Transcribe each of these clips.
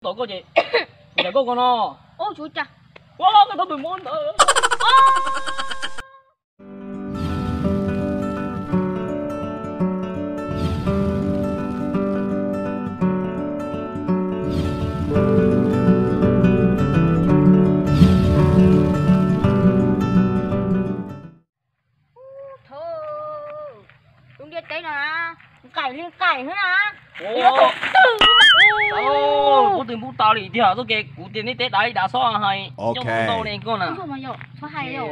tổ có gì nhà có con nó Ôi chú cha. wow cái tao bị món nữa Đúng điệt cái là cày lên cày nữa à. Ồ, có tiền bút tao đi thì hả tôi kể cụ tiền đi tết đá đi đá xóa hay Ok. đâu này con à Không mà dọ, số 2 dọ.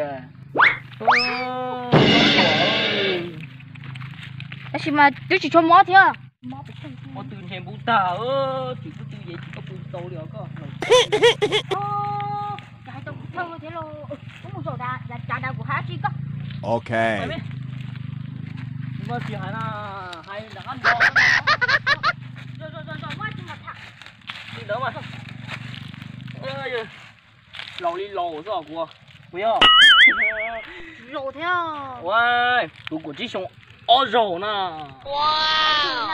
Đó chỉ mà tôi chỉ cho mó thôi à. có tiền thêm bút tao chỉ có tiền gì chỉ có bút tao được cơ Cái tôi thơ thế rồi. Có một chỗ đá của hả chị cơ. Okay. mà chỉ hay là ăn Rồi, quá chứ mà thẳng. đi đỡ mà lầu đi lầu sao của không Rổ thế à. wow của chỉ xong ó rầu nè Wow.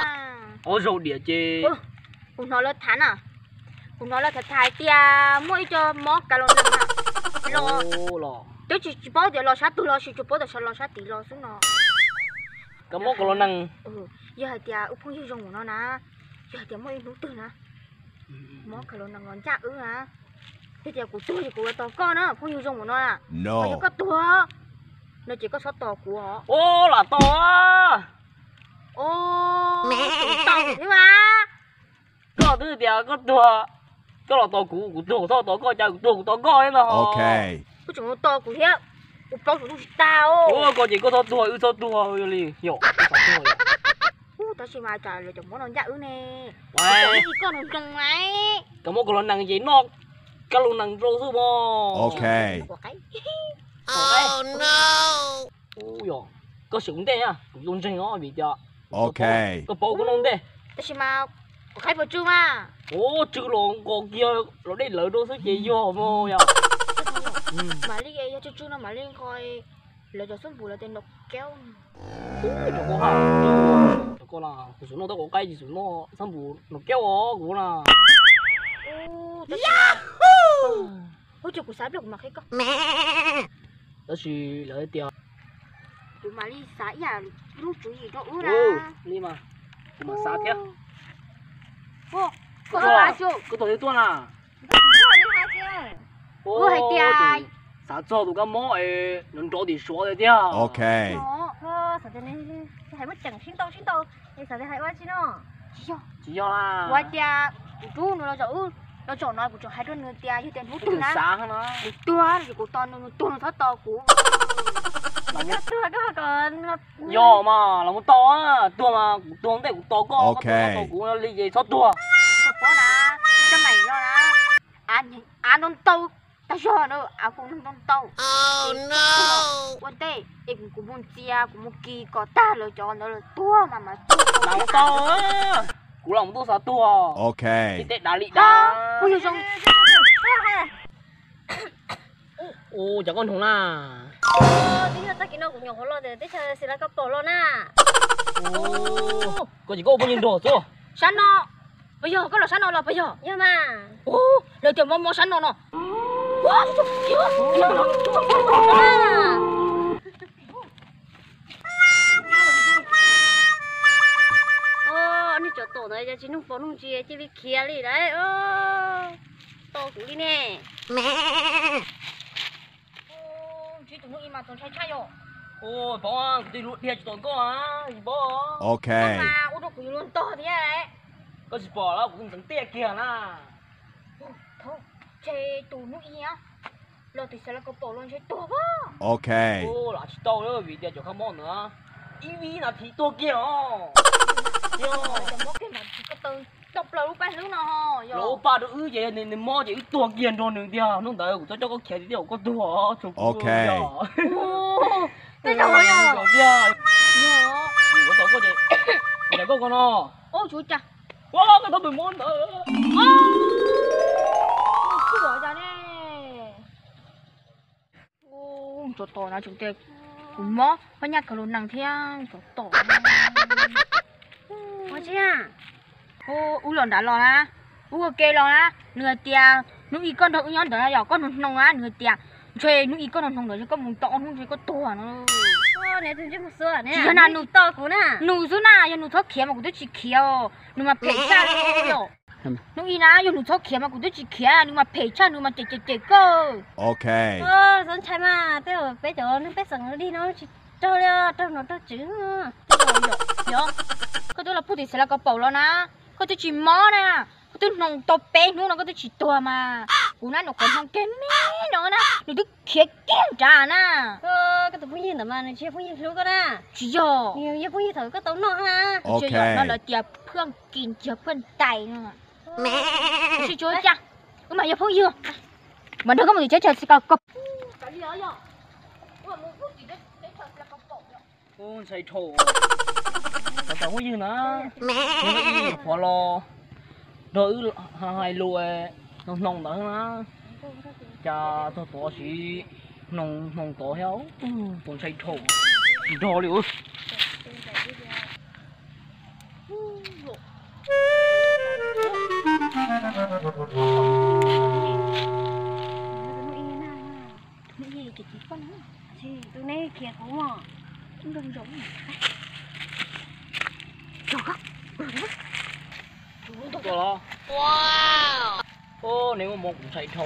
ó rầu địa chứ Cũng nói là thán à. Cũng nói là thật thái tia mỗi cho mó cả lon nặng à. Lò. lò Tôi chỉ bảo để lò sát từ lò chỉ chụp bảo để sao lò sát tí lò xuống nó. cái mốc của nó năng Giờ hai tia úp phong dùng của nó nè. Giờ tia mỗi nấu từ nè. Mó cả lon nặng ngon chắc à. Thế tia của tôi thì của to con á, phong dùng của nó à. No. Nó có tua. Nó chỉ có 6 to của họ. ô là to á Ô. To thế mà. có thứ thì có tua có là to của to to coi chơi của to coi nó Okay. Cái chúng nó to của thế. Úp to của tôi tao. ô có gì có to tua liền hiểu Tao chỉ mà trả lời chồng món ăn dạ nè. wow Cái con nó cưng ấy. cái mốc của nó năng gì nó cái lồng năng rô sư bò Okay. Oh no ôi dồi có súng thế à cũng dùng chân nó bị cho Okay. có bộ của nó thế tao chỉ mà có khai vào chưa mà. ô chứ lồng còn kia nó đây lỡ đôi số gì vô mà Mà đi cái chú nó mà lên coi lỡ cho xuống bù là tên độc kéo. ôi cho cô hả cho cô là cái số nó đâu có cái gì số nó xong bù nó kéo ó của là Tao chỉ mà ôi trời của sái được mà cái con. đó là lợi tiền Tụi mà đi sái à lúc chú gì đó ư ô là. đi mà mà sao thế Ô có lá chưa? cái tổ tuần à Ô hay tia. sao cho tụi cái mỏ ấy nó cho đi số rồi thế Okay. Nó sao thế này hay mất chẳng xin tao nhưng sao thế hay quá chứ nó. chỉ do là Quay tia chú nó cho nói của cho hai đứa nữa tia như tiền hút cái na. sáng nó Tua thì của to nó thoát to của. Nó tua đó còn do mà là một to á tua mà tua không thể to có Okay. to cũng là gì sót tua có nè cho mày do nè ăn non tâu ta cho nó không non tâu. Oh no quan tê em cũng muốn chia cũng muốn kỳ có ta lựa chọn nó là tua mà là một to á cũng là một to sao tua Okay. tết đá lị đá ôi giời ô chẳng con thùng là tí nữa ta kỹ nó cũng nhỏ lo để tới sẽ là cấp tổ lo na. ô có chỉ có bao nhiêu đồ chứ Sẵn nó bây giờ có là sẵn nó là bây giờ nhưng mà lời chồng mong sẵn nó anh đi chỗ tổ này cho chính nó nung chia chỉ bị kia đi đấy tổ cũng đi nè chỉ tụi nó im mà tụi sai sai rồi ô bỏ à đi lụt đi cho có à gì bỏ Okay. mà ô đồ cũng luôn to thế đấy có gì bỏ là cũng chẳng tiếc kìa na thôi chơi tụi nó im á rồi thì sẽ là có tổ luôn chơi tổ quá Okay. ô là chỉ tao nữa vì giờ cho không món nữa ý là thì to kia chẳng có cái mà chỉ có từ đọc lời lúc ba thứ nào lỗ ba đứa ư vậy nên mò chỉ to kia rồi nữa đi nó đợi của cho có kẹt thì có tua chụp Okay. cái đâu rồi rồi kia gì có tổ có gì nhà có con nó ôi chú cha wow cái tao bị món nữa cứ gọi ra nè cho tổ nào chúng ta cũng mó phải nhặt cả luôn nàng theo cho tổ quá chứ à ô u lòn đã lò na ok lo á nửa tia nó y con thợ nhon đó là con nông á nửa tia chơi nó y con nông đó chứ có một tọ không chơi có tua nó này tôi chưa một số này chỉ cho nó nụ to của nè nụ số nào nụ thóc kia mà cũng tôi chỉ kia nụ mà phải cha rồi nụ y na nụ thóc kia mà cũng tôi chỉ kia nụ mà phải cha nụ mà chạy cơ Okay. dân trai mà bây giờ nó bây giờ nó đi nó chỉ cho nó cho chữ yo có tôi là phụ thì sẽ là cái bầu lo na có tôi chỉ mó nè có tôi nông to bé nữa nó có tôi chỉ tua mà cú na nó còn không kém mé nữa nè nó cứ kia kém trả nè cái tụi phụ huynh mà nó chưa phụ huynhรู้ก็ได้ chỉ yo nhiều phụ huynh thử có tấu nọ ha Okay. nó là tiệp phương kín tiệp phương tài nữa chỉ cho cha mà giờ phong dương mà nó có một cái chơi cái cặp cái gì đó yo mà một phút chỉ để chơi là cặp bầu ô sai thổ tao tao có gì nữa nhưng mà gì khó lo đôi hai lùi nông nông đó nữa cha tôi tổ sĩ nông nông tổ héo tôi sai thổ đo liệu tụi này kia cũng mà chúng đừng giống tôi lo wow ô nếu mà một cũng sai thổ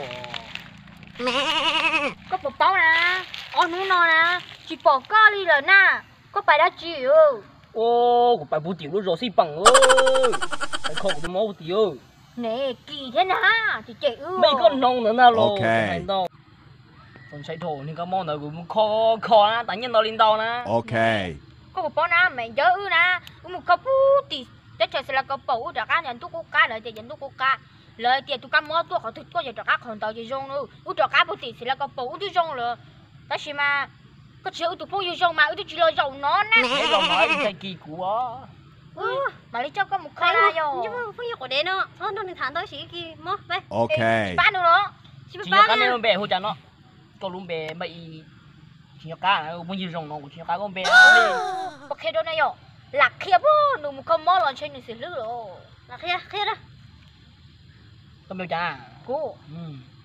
có bột bóng nè con nó no nè chỉ bỏ co đi rồi nè có phải đã chịu ô của bài bút tiểu rồi xí bằng ơi phải khổ tôi máu tiểu nè kỳ thế nè thì chạy mấy con nông nữa nào lo Okay. còn sai thổ thì có món nào cũng khó khó á tại nhiên nó lên đầu nè Okay. có bột bóng nè mẹ nhớ nè một cặp thì chắc chắn sẽ là cặp bầu cho cá nhận thuốc cá lợi tiền nhận thuốc cá lợi tiền tụi cá mua thuốc họ thuốc có gì cho cá còn tàu gì rong nữa cho cá bột thì sẽ là cặp bầu tôi rong rồi đó chỉ mà có chịu tụi phong rong mà tôi chỉ lo dầu nó nè cái lòng nói thì sai kỳ của mà lấy cho có một khay là rồi nhưng mà phụ huynh của đấy nó đừng thản tới chỉ kia mất vậy Okay. bán nữa chỉ có cái bè hỗ trợ nó có luôn bè mày chỉ có cá này muốn gì rồng nó chỉ có cá con bè bậc kia đó này yo lạc kia bố nụ một con mò lon trên nụ xịt lưỡi rồi là kia đó con bè cha cô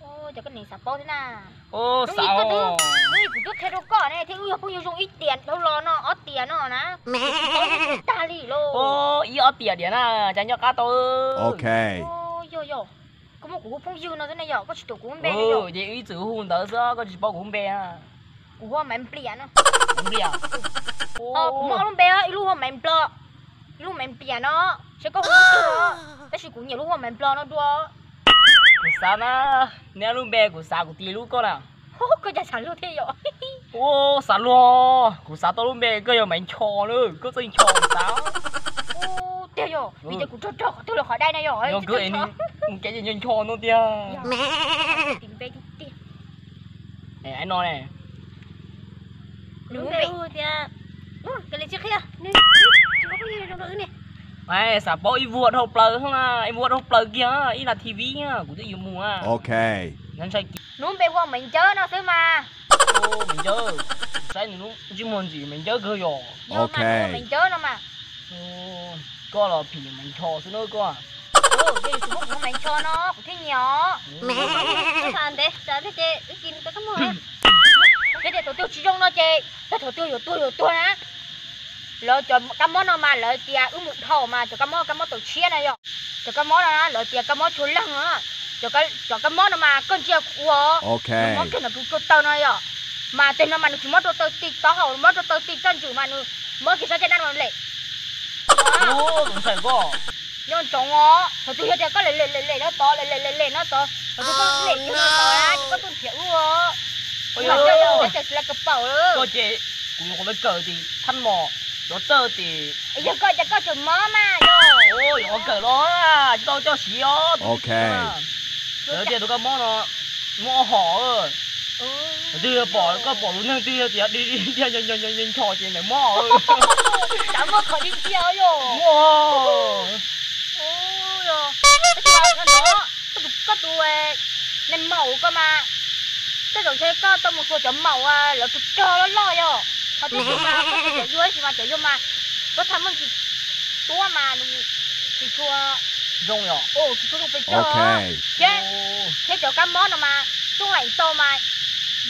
ôi cho cái này sạp bao thế nào ô sao ui cũng chút thế đâu có này thế ui không nhiều dùng ít tiền đâu lo nó ót tiền nó nè ta lì lô ô ý ở tiền điện à chẳng cho cá tôi Okay. ôi yo có một cú phong dư nó thế này yo có chỉ tổ cú bé này yo vậy ý chữ hôn đó sao có chỉ bao cú bè à cú hoa mềm biển á cú bè cú mò luôn bé á lu hoa mềm plọ lu mềm biển nó sẽ có hú nữaแต่chỉ cú nhiều lu hoa mềm plọ nó đua của sao na nếu luôn bè của sao của tì luôn con à có nhà sản luôn thế yo ô sao luôn của sao tôi luôn bè cơ giờ mày chò nữa có gì chò sao ô tiêu yo bây giờ cú cho tôi là khỏi đây này yo nó cứ cái gì nhân chò nó tia tìm về đi tiền này anh nói này đúng vậy thì cái này trước kia nên chỉ có cái gì đâu nữa nè này sao bao ý vuột hộp lờ không à em vuột hộp lờ kia ý là tivi nhá của tôi yêu mùa à Okay. nên sai núm bé qua mình chớ nó xứ mà ô mình chơi sai nó chứ muốn gì mình chơi cơ rồi Okay. mình chớ nó mà ô có là phì mình chò xuống nữa có bây giờ chúng cũng mình cho nó cũng thế nhỏ cái thằng đấy trả cái chị cái cái cái mồi cái để tôi chỉ trong nó chơi cái tôi á lỡ cho cái món nó mà lỡ tia một thầu mà cho cái món tổ chia này rồi cho cái món nó lỡ tia cái món chuối lăng á cho cái món nó mà con chia của Okay. món cái nó cứ tao này rồi mà tên nó mà nó chỉ món tôi tịt tao hậu món tôi tịt chân chủ mà nó món cái sao trên ăn mà lệ ô đúng sai có nhưng chồng ó thôi tôi hiện có lệ nó to lệ nó to tôi có lệ cho nó to á có tôi thiếu rồi ôi mà ơi chơi là cái bảo nữa có chị cũng có cái cờ thì thăn mò nó tơ thì giờ có chừng mó mà rồi ôi nó cờ đó à cho xí ó Okay. đầu tiên tôi có món nó mò hỏ rồi đưa bỏ luôn nương đưa thì đi nhân trò chuyện này mò ơi cảm ơn khỏi đi chơi rồi mò ôi rồi cái đó có tụi nem màu cơ mà cái rồi thế có tao một số chấm màu à là tụi cho nó lo rồi họ thích mà có thể dưới thì mà chạy vô mà có thằng mình thì tua mà thì chua rong rồi. Ồ, cái phải cho. Okay. Chứ, thế chỗ cái món nào mà xuống lại tô mà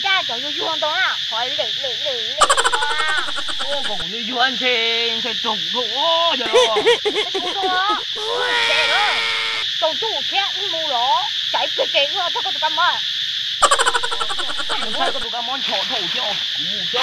ra chỗ vô vuông tô nào, hỏi lì. Ô, còn như yuan thì trồng đồ trời ơi. Không có. Thế đó. Tô tu thế mua lỗ, chạy kì thôi, thôi có cái món. Mình thấy có tụi cái món trộn thủ chứ. Cũng mua chứ.